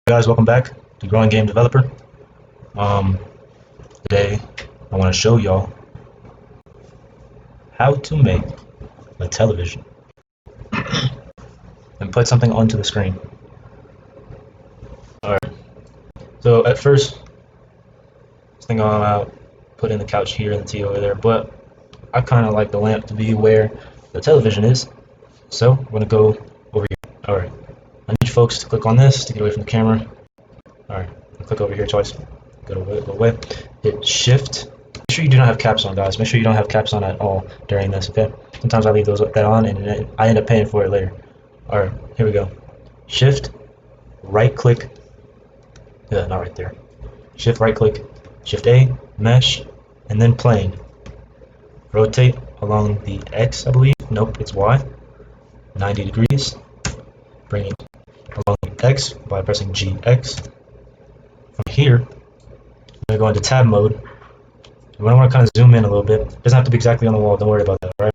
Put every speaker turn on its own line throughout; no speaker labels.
Guys, welcome back to Growing Game Developer. Today I want to show y'all how to make a television and put something onto the screen. Alright, so at first, this thing I'm out, putting the couch here and the TV over there, but I kind of like the lamp to be where the television is, so I'm going to go over here. Alright, I need you folks to click on this to get away from the camera. Alright, click over here twice. Go away. Hit shift. Make sure you do not have caps on, guys. Make sure you don't have caps on at all during this, okay? Sometimes I leave that on and I end up paying for it later. Alright, here we go. Shift, right click. Yeah, not right there. Shift, right click. Shift A, mesh, and then plane. Rotate along the X, I believe. Nope, it's Y. 90 degrees. Bring it along the X by pressing GX. From here, I'm going to go into tab mode. I want to kind of zoom in a little bit. It doesn't have to be exactly on the wall. Don't worry about that, right?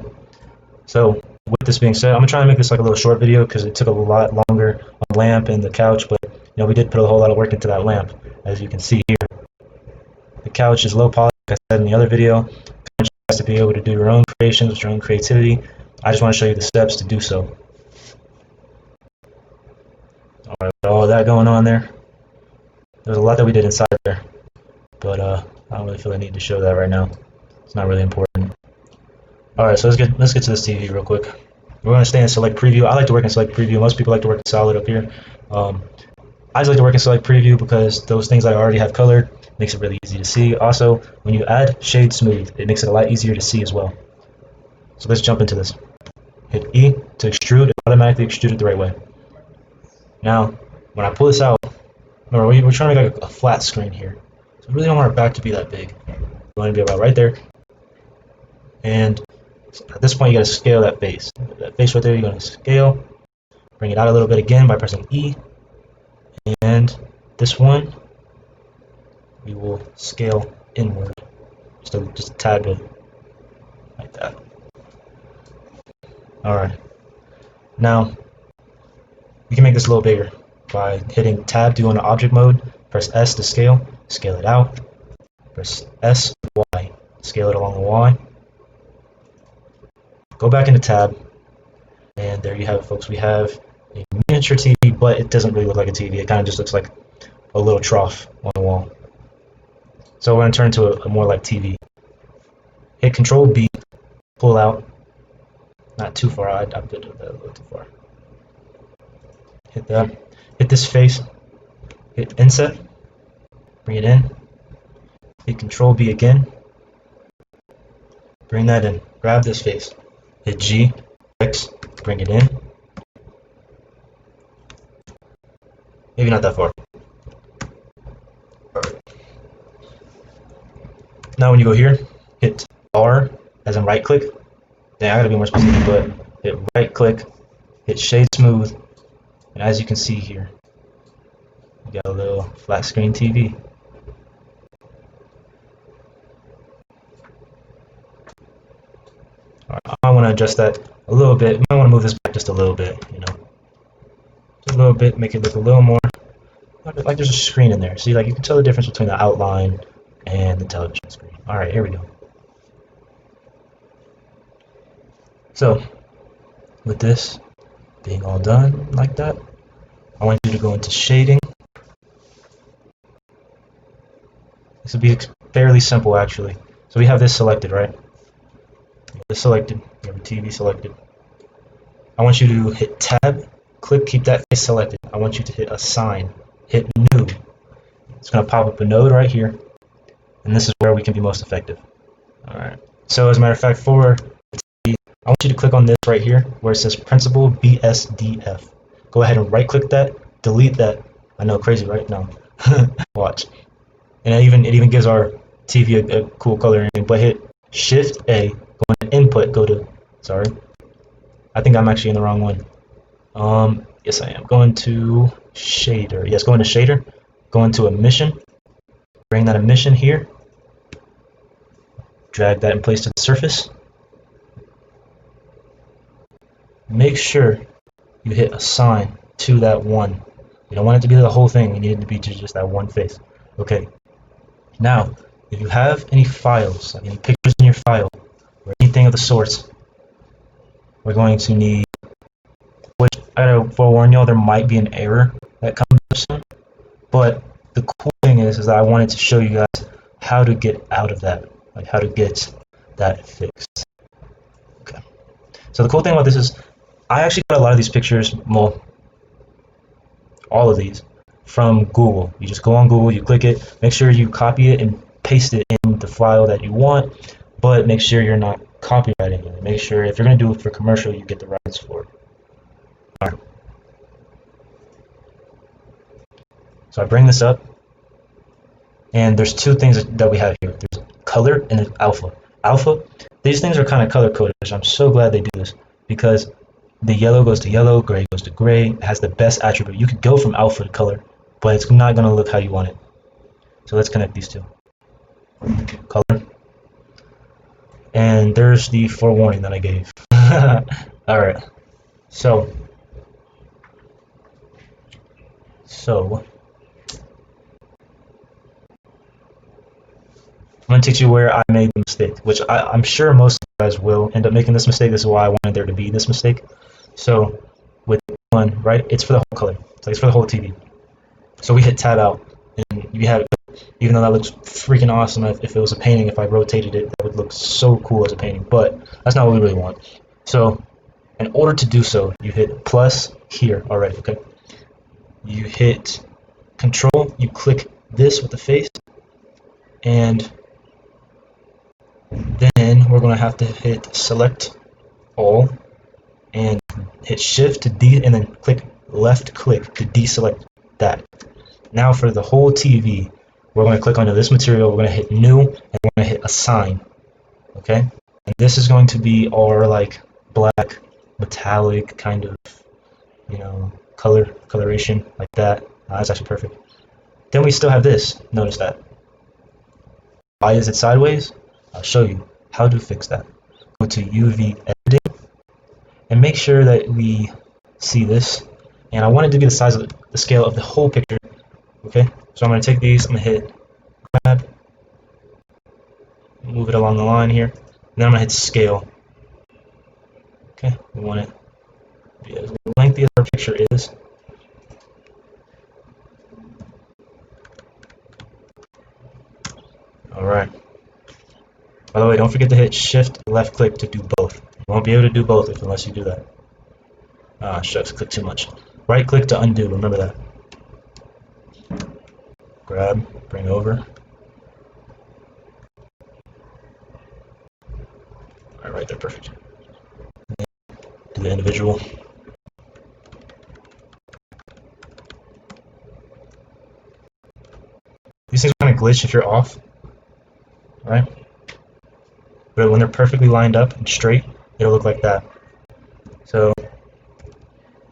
So, with this being said, I'm going to try and make this like a little short video because it took a lot longer on the lamp and the couch, but we did put a whole lot of work into that lamp, as you can see here. The couch is low poly, like I said in the other video. I want you guys to be able to do your own creations with your own creativity. I just want to show you the steps to do so. Alright, all that going on there. There's a lot that we did inside there, but I don't really feel the need to show that right now. It's not really important. Alright, so let's get to this TV real quick. We're going to stay in select preview. I like to work in select preview. Most people like to work in solid up here. I just like to work in select preview because those things I already have colored makes it really easy to see. Also, when you add shade smooth, it makes it a lot easier to see as well. So let's jump into this. Hit E to extrude. It automatically extruded the right way. Now, when I pull this out, remember we're trying to make like a flat screen here. So we really don't want our back to be that big. We want to be about right there. And at this point, you got to scale that face. That face right there, you're going to scale. Bring it out a little bit again by pressing E. And this one, we will scale inward. Just a tad bit. Like that. Alright. Now, you can make this a little bigger by hitting tab to go into object mode. Press S to scale. Scale it out. Press S, Y. Scale it along the Y. Go back into tab, and there you have it, folks. We have a miniature TV, but it doesn't really look like a TV. It kind of just looks like a little trough on the wall. So we're going to turn to a more like TV. Hit Control B, pull out. Not too far. I did that a little too far. Hit that. Hit this face. Hit Inset. Bring it in. Hit Control B again. Bring that in. Grab this face. Hit G, X, bring it in. Maybe not that far. Alright. Now when you go here, hit R as in right click. Yeah, I gotta be more specific, but hit right click, hit shade smooth, and as you can see here, you got a little flat screen TV. I want to adjust that a little bit. You might want to move this back just a little bit, just a little bit, make it look a little more like there's a screen in there. See, like you can tell the difference between the outline and the television screen. All right, here we go. So, with this being all done like that, I want you to go into shading. This will be fairly simple, actually. So we have this selected, right? This selected. You have a TV selected. I want you to hit tab, click, keep that face selected. I want you to hit assign, hit new. It's going to pop up a node right here, and this is where we can be most effective. Alright, so as a matter of fact, for the TV, I want you to click on this right here where it says Principal BSDF. Go ahead and right click that, delete that. I know, crazy, right? No. Watch. And it even gives our TV a cool color and everything, but hit Shift A, go into input, go to, sorry, I think I'm actually in the wrong one. Yes I am, going to shader, yes, go into shader, go into emission, bring that emission here, drag that in place to the surface, make sure you hit assign to that one, You don't want it to be the whole thing. You need it to be just that one face. Okay. Now, if you have any files, like any pictures in your file, or anything of the sorts, we're going to need, which I gotta forewarn y'all, there might be an error that comes up soon. But the cool thing is that I wanted to show you guys how to get out of that, like how to get that fixed. Okay. So the cool thing about this is I actually got a lot of these pictures, well, all of these, from Google. You just go on Google, you click it, make sure you copy it and paste it in the file that you want, but make sure you're not copywriting it. Make sure if you're going to do it for commercial, you get the rights for it. All right. So I bring this up, and there's two things that we have here. There's color and there's alpha. Alpha, these things are kind of color coded, which I'm so glad they do this, because the yellow goes to yellow, gray goes to gray. It has the best attribute. You could go from alpha to color, but it's not going to look how you want it. So let's connect these two. Color. And there's the forewarning that I gave. Alright. So I'm going to teach you where I made the mistake, which I'm sure most of you guys will end up making this mistake. This is why I wanted there to be this mistake. So with one, right, it's for the whole color. So it's for the whole TV. So we hit tab out, and you have, even though that looks freaking awesome, if it was a painting, if I rotated it, that would look so cool as a painting, but that's not what we really want. So in order to do so, you hit plus here already, okay? You hit control, you click this with the face, and then we're going to have to hit select all and hit shift to and then click left click to deselect that. Now for the whole TV, we're going to click onto this material, we're going to hit new, and we're going to hit assign, okay? And this is going to be our like black metallic kind of, you know, coloration like that. That's actually perfect. Then we still have this. Notice that. Why is it sideways? I'll show you how to fix that. Go to UV editing and make sure that we see this. And I want it to be the size of the scale of the whole picture. Okay, so I'm going to take these, I'm going to hit grab, move it along the line here, and then I'm going to hit scale. Okay, we want it to be as lengthy as our picture is. Alright. By the way, don't forget to hit shift left click to do both. You won't be able to do both unless you do that. Ah, shucks, click too much. Right click to undo, remember that. Grab, bring over. Alright, right there, perfect. Do the individual. These things are kind of glitch if you're off, right? But when they're perfectly lined up and straight, it'll look like that. So you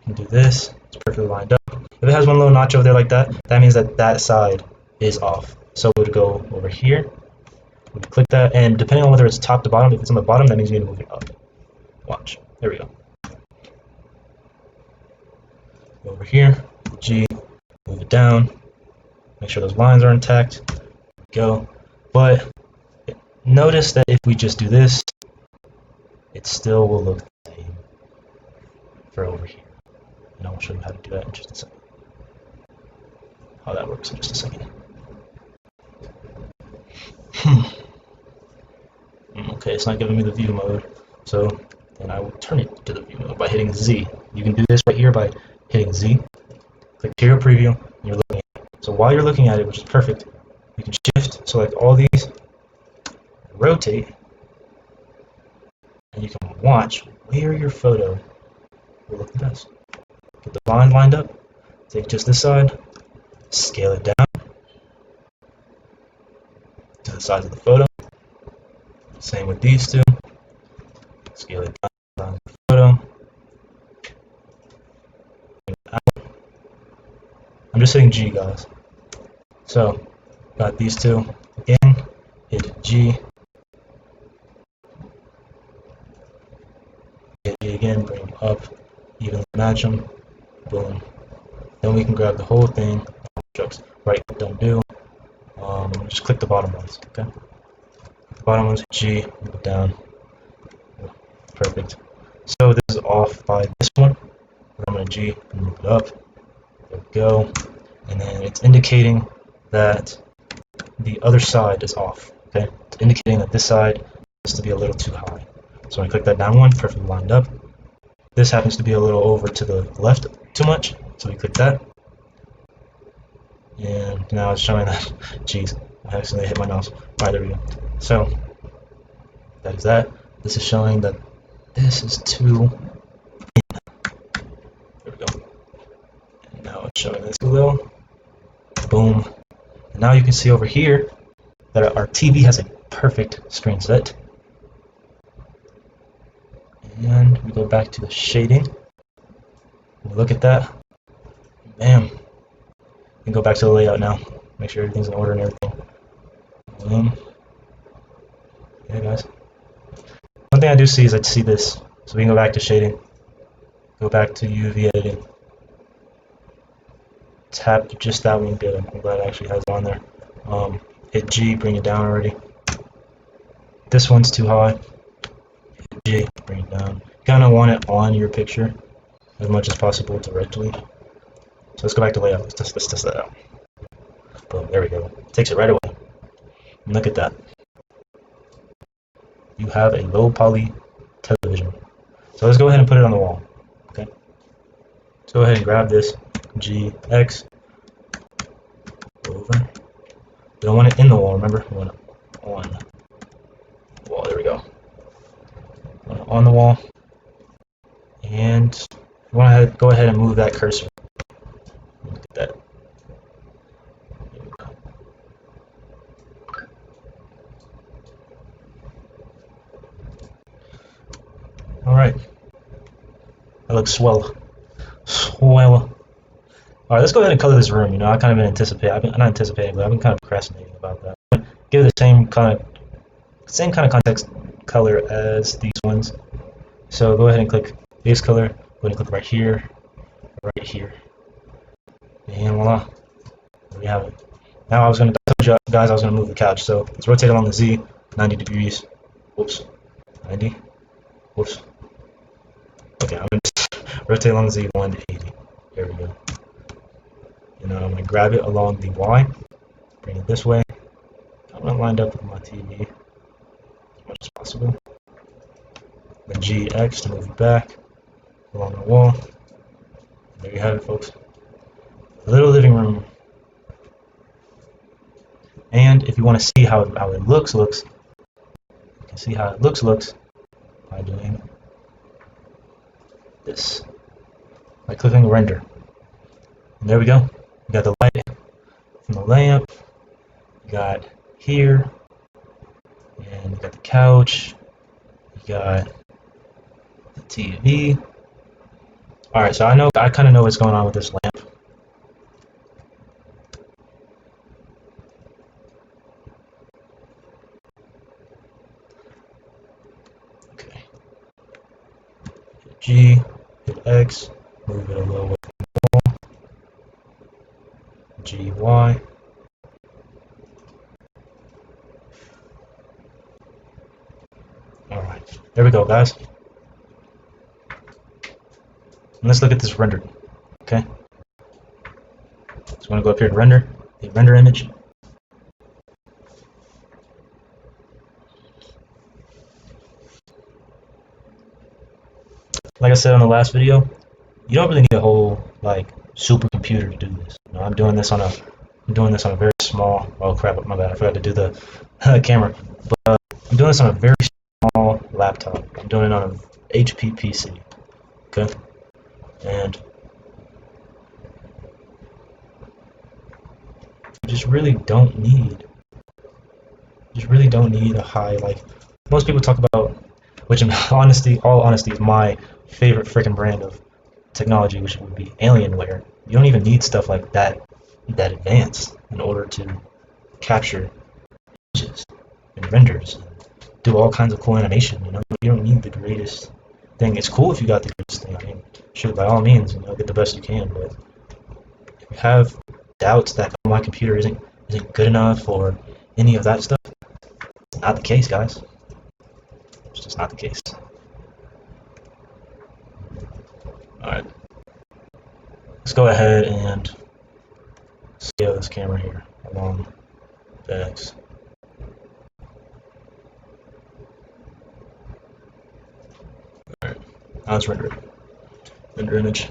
can do this, it's perfectly lined up. If it has one little notch over there like that, that means that that side is off. So we would go over here, we click that, and depending on whether it's top to bottom, if it's on the bottom, that means you need to move it up. Watch, there we go. Go over here, G, move it down, make sure those lines are intact, go. But notice that if we just do this, it still will look the same for over here. And I'll show you how to do that in just a second. How that works in just a second. Okay, it's not giving me the view mode, so then I will turn it to the view mode by hitting Z. You can do this right here by hitting Z, click Material Preview, and you're looking at it. So while you're looking at it, which is perfect, you can shift, select all these, rotate, and you can watch where your photo will look the best. Get the line lined up, take just this side, scale it down to the size of the photo. Same with these two. Scale it down to the photo. I'm just hitting G, guys. So, got these two. Again, hit G. Hit G again, bring them up, evenly match them. Boom. Then we can grab the whole thing. Right click undo. Just click the bottom ones. Okay. The bottom ones, G, move it down. Perfect. So this is off by this one. I'm gonna G and move it up. There we go. And then it's indicating that the other side is off. Okay. It's indicating that this side has to be a little too high. So I click that down one, perfectly lined up. This happens to be a little over to the left too much, so we click that. And now it's showing that, jeez, I accidentally hit my mouse. Alright, there we go. So, that is that. This is showing that this is too in. There we go. And now it's showing this a little. Boom. And now you can see over here that our TV has a perfect screen set. And we go back to the shading. We look at that. Bam. We go back to the layout now. Make sure everything's in order and everything. Boom. Yeah, guys. One thing I do see is I see this. So we can go back to shading. Go back to UV editing. Tap just that one. Good. I'm glad it actually has it on there. Hit G, bring it down already. This one's too high. Hit G, bring it down. You kind of want it on your picture as much as possible directly. So let's go back to layout. Let's test that out. Boom, there we go. Takes it right away. And look at that. You have a low poly television. So let's go ahead and put it on the wall. Okay. Let's go ahead and grab this G, X, over. We don't want it in the wall, remember? We want it on the wall. There we go. On the wall. And you want to go ahead and move that cursor. Look at that. There we go. Alright. That looks swell. Swell. Alright, let's go ahead and color this room. You know, I kind of been anticipating, not anticipating, but I've been kind of procrastinating about that. Give it the same kind of context color as these ones. So go ahead and click base color. Go ahead and click right here, and voila, there we have it. Now I told you guys I was gonna move the couch. So let's rotate along the Z, 90 degrees. Whoops, 90. Whoops. Okay, I'm gonna just rotate along the Z, 180. There we go. And I'm gonna grab it along the Y, bring it this way. I'm gonna line up with my TV as much as possible. The GX to move it back along the wall. There you have it, folks. A little living room. And if you want to see how it looks, you can see how it looks by doing this. By clicking render. And there we go. We got the light from the lamp. We got here. And we got the couch. We got the TV. Alright, so I kind of know what's going on with this lamp. Okay. Hit G, hit X, move it a little way from the wall. G, Y. Alright, there we go, guys. And let's look at this rendered. Okay. So I'm gonna go up here to render, hit render image. Like I said on the last video, you don't really need a whole supercomputer to do this. You know, I'm doing this on a very small. Oh crap! My bad. I forgot to do the camera. But I'm doing this on a very small laptop. I'm doing it on an HP PC. Okay. And you just really don't need a high, most people talk about, which in all honesty is my favorite freaking brand of technology, which would be Alienware. You don't even need stuff like that advanced in order to capture images and renders and do all kinds of cool animation. You know, you don't need the greatest thing. It's cool if you got the greatest thing. I mean, shoot, by all means, get the best you can, but you have doubts that my computer isn't good enough or any of that stuff, it's not the case, guys. It's just not the case. Alright, let's go ahead and scale this camera here along the X. Alright, now let's render it. Render image.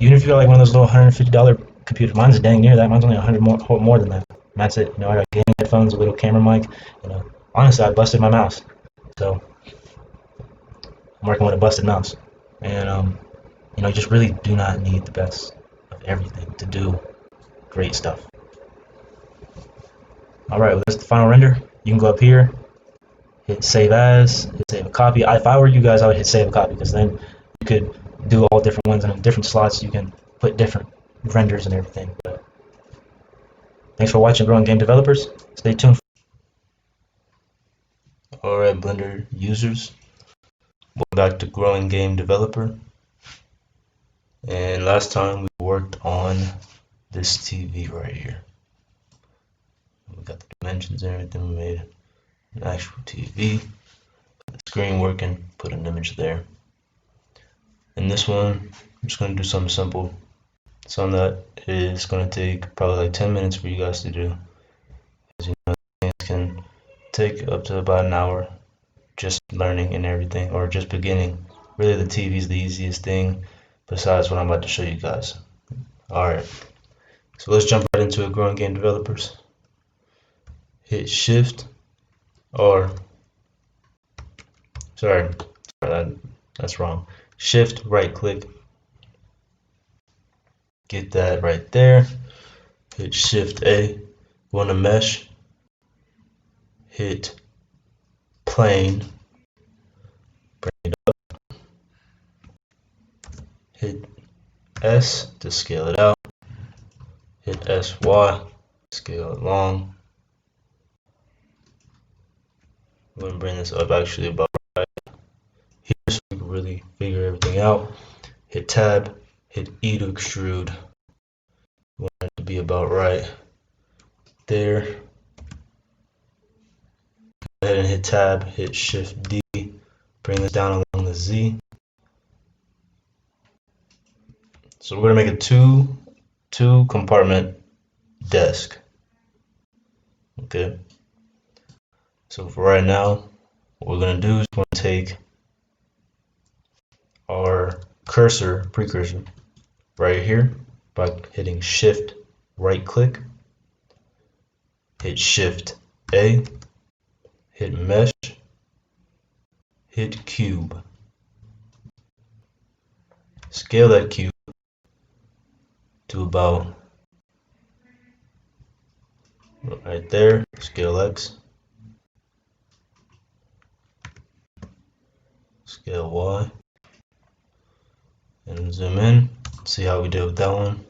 Even if you got like one of those little $150 computers, mine's dang near that. Mine's only 100 more than that. And that's it. You know, I got gaming headphones, a little camera mic. You know, honestly, I busted my mouse, so I'm working with a busted mouse. And you know, you just really do not need the best of everything to do great stuff. All right, well, that's the final render. You can go up here, hit save as, hit save a copy. If I were you guys, I would hit save a copy because then you could do all different ones and in different slots. You can put different renders and everything. But thanks for watching, Growing Game Developers. Stay tuned. Alright, Blender users, welcome back to Growing Game Developer. And last time we worked on this TV right here. We got the dimensions and everything. We made an actual TV, got the screen working, put an image there. In this one, I'm just going to do something simple. Something that is going to take probably like 10 minutes for you guys to do. As you know, things can take up to about an hour just learning and everything, or just beginning. Really, the TV is the easiest thing besides what I'm about to show you guys. Alright, so let's jump right into it, Growing Game Developers. Hit Shift, or sorry, that's wrong. Shift, right click, get that right there. Hit Shift A, go on to Mesh, hit Plane, bring it up, hit S to scale it out, hit SY, scale it long. I'm going to bring this up actually about right here so we can really figure everything out. Hit Tab, hit E to extrude. We want it to be about right there. Go ahead and hit Tab, hit Shift D, bring this down along the Z. So we're going to make a two compartment desk. Okay. So for right now, what we're going to do is we're going to take our precursor right here by hitting Shift right click, hit Shift A, hit Mesh, hit Cube. Scale that cube to about right there, scale X, scale Y, and zoom in, see how we did with that one.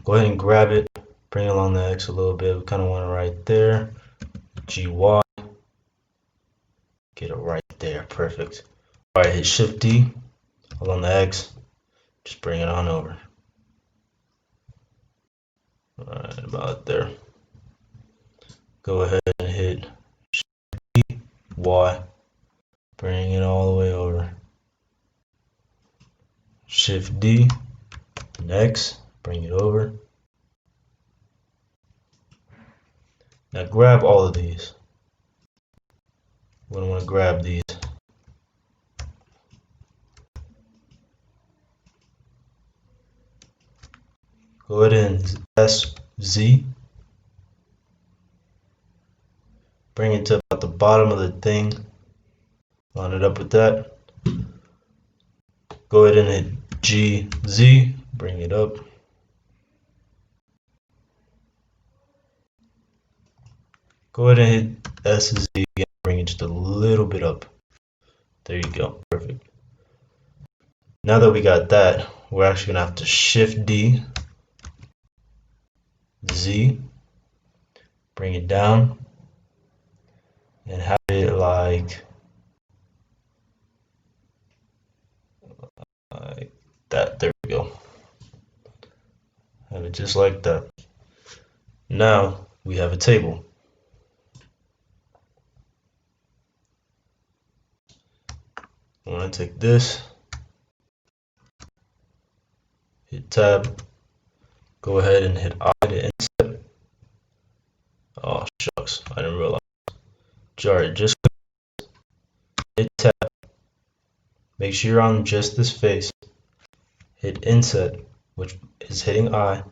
Go ahead and grab it, bring it along the X a little bit, we kind of want it right there, GY, get it right there, perfect. Alright, hit Shift D, along the X, just bring it on over. Alright, about there. Go ahead and hit Shift D, Y, bring it all the way over. Shift D, and X, bring it over. Now grab all of these. We're going to want to grab these. Go ahead and SZ. Bring it to about the bottom of the thing. Line it up with that. Go ahead and hit GZ. Bring it up. Go ahead and hit SZ again. Bring it just a little bit up. There you go. Perfect. Now that we got that, we're actually going to have to Shift D, Z, bring it down, and have it like that. There we go. just like that. Now we have a table. I want to take this, hit tab, go ahead and hit I to insert. Oh shucks, I didn't realize. Alright, just hit tab, make sure you're on just this face, hit inset, which is hitting I,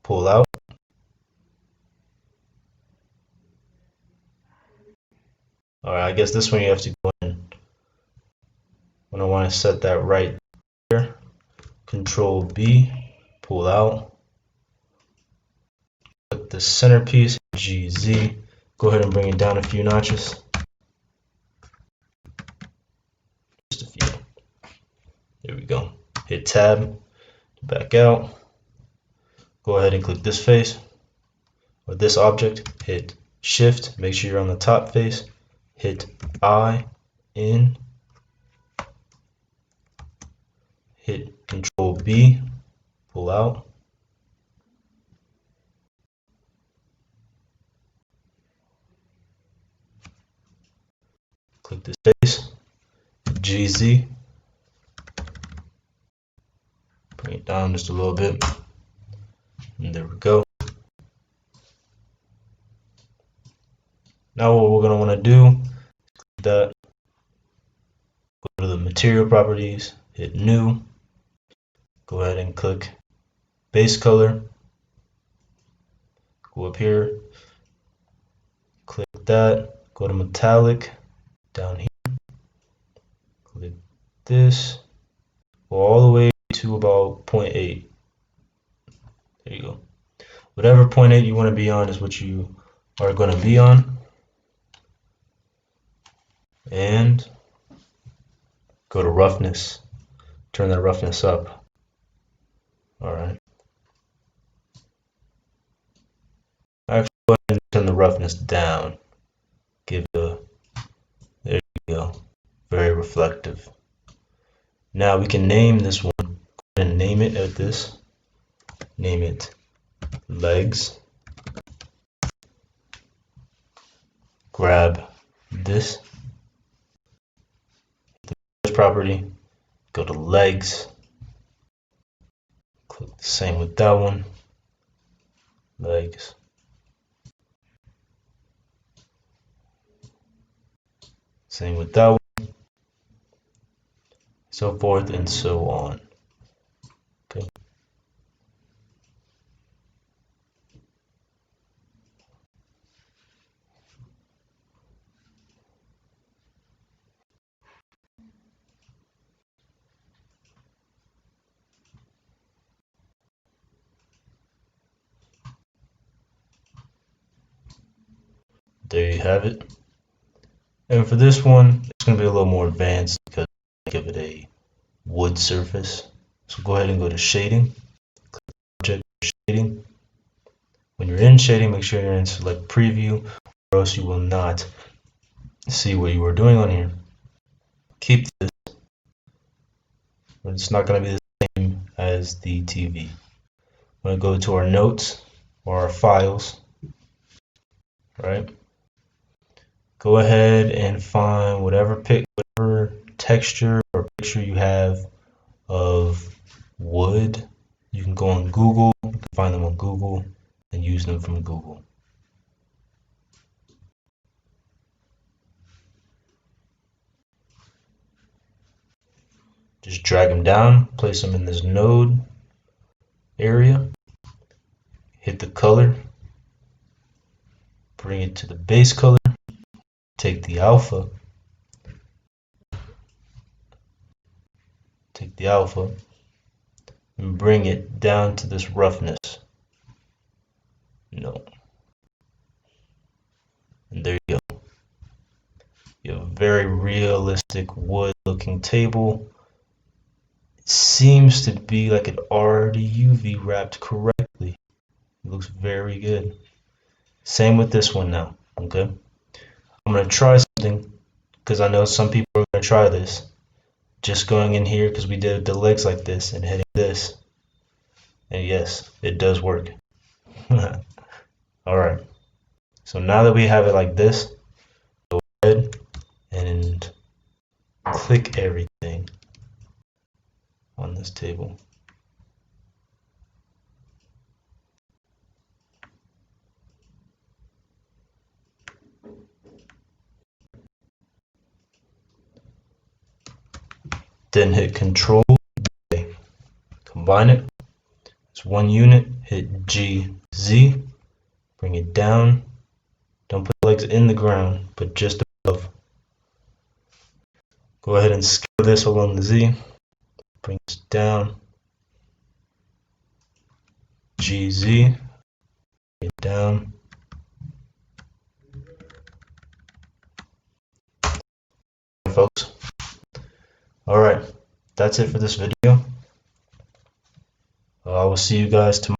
pull out, alright, I guess this one you have to go in when I want to set that right there, Control B, pull out, click the centerpiece, GZ, go ahead and bring it down a few notches, just a few, there we go, hit tab, back out, go ahead and click this face, or this object, hit shift, make sure you're on the top face, hit I, in, hit Control B, pull out, click this face, GZ, bring it down just a little bit, and there we go. Now what we're going to want to do is that, go to the material properties, hit new, go ahead and click base color, go up here, click that, go to metallic, down here, click this, go all the way to about 0.8, there you go. Whatever 0.8 you want to be on is what you are going to be on, and go to roughness, turn that roughness up. Alright, actually go ahead and turn the roughness down, give it a, there you go, very reflective. Now we can name this one, go ahead and name it at this, name it legs, grab this, the property, go to legs, click the same with that one, legs, same with that one, so forth and so on. Okay. There you have it. And for this one, it's going to be a little more advanced because I give it a wood surface. So go ahead and go to shading, click object shading. When you're in shading, make sure you're in select preview, or else you will not see what you are doing on here. Keep this, but it's not going to be the same as the TV. I'm going to go to our notes or our files, right? Go ahead and find whatever texture or picture you have of wood. You can go on Google, you can find them on Google and use them from Google. Just drag them down, place them in this node area, hit the color, bring it to the base color, take the alpha, and bring it down to this roughness. No. And there you go. You have a very realistic wood looking table. It seems to be like it already UV wrapped correctly. It looks very good. Same with this one now, okay? I'm going to try something because I know some people are going to try this. Just going in here because we did the legs like this and hitting this. And yes, it does work. Alright, so now that we have it like this, go ahead and click everything on this table. Then hit Control A. Combine it. It's one unit. Hit GZ. Bring it down. Don't put legs in the ground, but just above. Go ahead and scale this along the Z. Bring this down. GZ. Bring it down. Folks. Alright, that's it for this video. I will see you guys tomorrow.